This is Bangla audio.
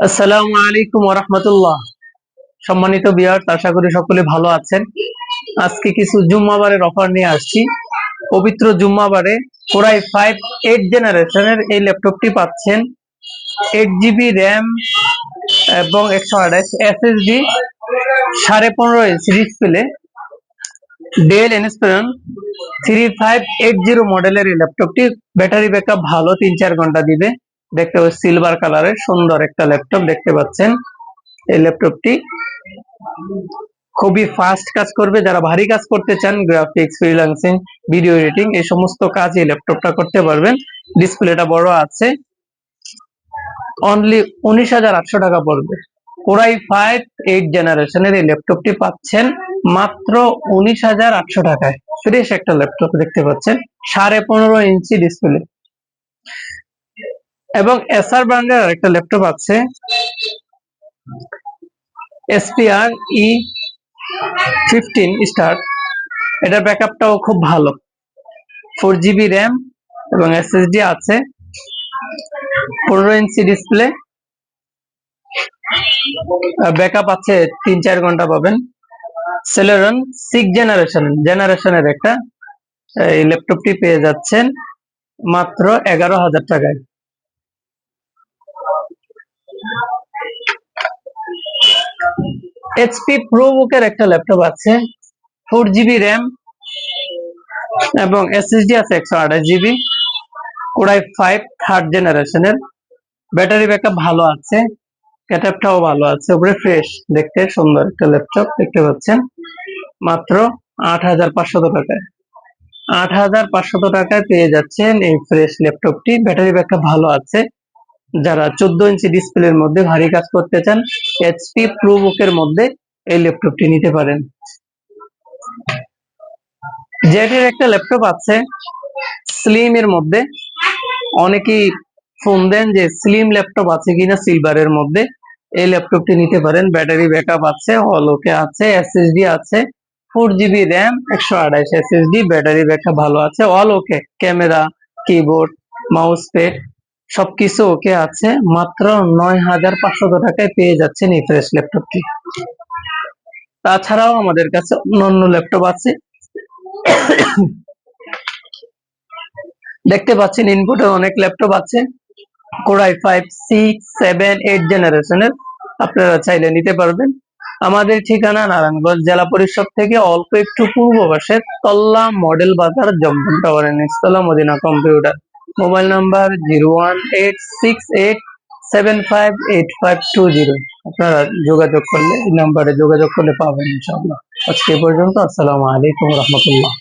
আসসালামু আলাইকুম ওয়া রাহমাতুল্লাহ। সম্মানিত ভিউয়ার্স, আশা করি সকলে ভালো আছেন। আজকে কিছু জুম্মাবারের অফার নিয়ে আসছি। পবিত্র জুম্মাবারে কোরাই 5 8 জেনারেশনের এই ল্যাপটপটি পাচ্ছেন 8 জিবি র্যাম এবং 128 এসএসডি, 15.5 ইঞ্চি ডিসপ্লে, ডেল ইনস্পিরন 3580 মডেলের এই ল্যাপটপটি। ব্যাটারি ব্যাকআপ ভালো, 3-4 ঘন্টা দিবে। দেখতে পাচ্ছেন সিলভার কালারের সুন্দর একটা ল্যাপটপ দেখতে পাচ্ছেন। এই ল্যাপটপটি খুবই ফাস্ট কাজ করবে। যারা ভারী কাজ করতে চান, গ্রাফিক্স, ফ্রিল্যান্সিং, ভিডিও এডিটিং, এই সমস্ত কাজ এই ল্যাপটপটা করতে পারবেন। ডিসপ্লেটা বড় আছে। অনলি 19,800 টাকা পড়বে। কোরাই 5 8 জেনারেশনের এই ল্যাপটপটি পাচ্ছেন মাত্র 19,800 টাকায়। ফ্রেশ একটা ল্যাপটপ দেখতে পাচ্ছেন, 15.5 ইঞ্চি ডিসপ্লে। এবং এসআর ব্র্যান্ডের একটা ল্যাপটপ আছে, SPR E15 স্টার। এটার ব্যাকআপটাও খুব ভালো, 4 জিবি র্যাম এবং এসএসডি আছে, 15 ইঞ্চি ডিসপ্লে, ব্যাকআপ আছে 3-4 ঘন্টা পাবেন। সেলেরন 6 জেনারেশনের একটা এই ল্যাপটপটি পেয়ে যাচ্ছেন মাত্র 11,000 টাকায়। এইচপি প্রোবুকের একটা ল্যাপটপ আছে, 4 জিবি র্যাম এবং এসএসডি আছে 128 জিবি। কোরাই 5 থার্ড জেনারেশনের, ব্যাটারি ব্যাকআপ ভালো আছে, ক্যাটাপটাও ভালো আছে, উপরে ফ্রেশ, দেখতে সুন্দর একটা ল্যাপটপ দেখতে পাচ্ছেন মাত্র 8,500 টাকায়। 8,500 টাকায় পেয়ে যাচ্ছেন এই ফ্রেশ ল্যাপটপটি। ব্যাটারি ব্যাকআপ ভালো আছে। যারা 14 ইঞ্চি ডিসপ্লের মধ্যে ভারী কাজ করতে চান, এইচপি প্রোবুকের মধ্যে এই ল্যাপটপটি নিতে পারেন। জেটের একটা ল্যাপটপ আছে স্লিম এর মধ্যে। অনেকেই ফোন দেন যে স্লিম ল্যাপটপ আছে কিনা সিলভারের মধ্যে, এই ল্যাপটপটি নিতে পারেন। ব্যাটারি ব্যাকআপ আছে, অল ওকে আছে, এসএসডি আছে, 4 GB RAM, 128 SSD, battery backup ভালো আছে, অল ওকে, ক্যামেরা, কিবোর্ড, মাউস প্যাড সবকিছু ওকে আছে। মাত্র 9,500 টাকায় পেয়ে যাচ্ছেন এই ফ্রেশ ল্যাপটপটি। তাছাড়াও আমাদের কাছে অন্যান্য ল্যাপটপ আছে, দেখতে পাচ্ছেন ইনপুটে অনেক ল্যাপটপ আছে। কোরাই 5 6 7 8 জেনারেশনের আপনারা চাইলে নিতে পারবেন। আমাদের ঠিকানা নারায়ণগঞ্জ জেলা পরিষদ থেকে অল্প একটু পূর্ব পাশে তল্লা মডেল বাজার, জমজম টাওয়ারের নিচতলা, মদিনা কম্পিউটার। Mobile number 01868758520। আপনারা যোগাযোগ করলে, এই নাম্বারে যোগাযোগ করলে পাবেন ইনশাআল্লাহ। আজকে পর্যন্ত। আসসালামু আলাইকুম ওয়া রাহমাতুল্লাহ।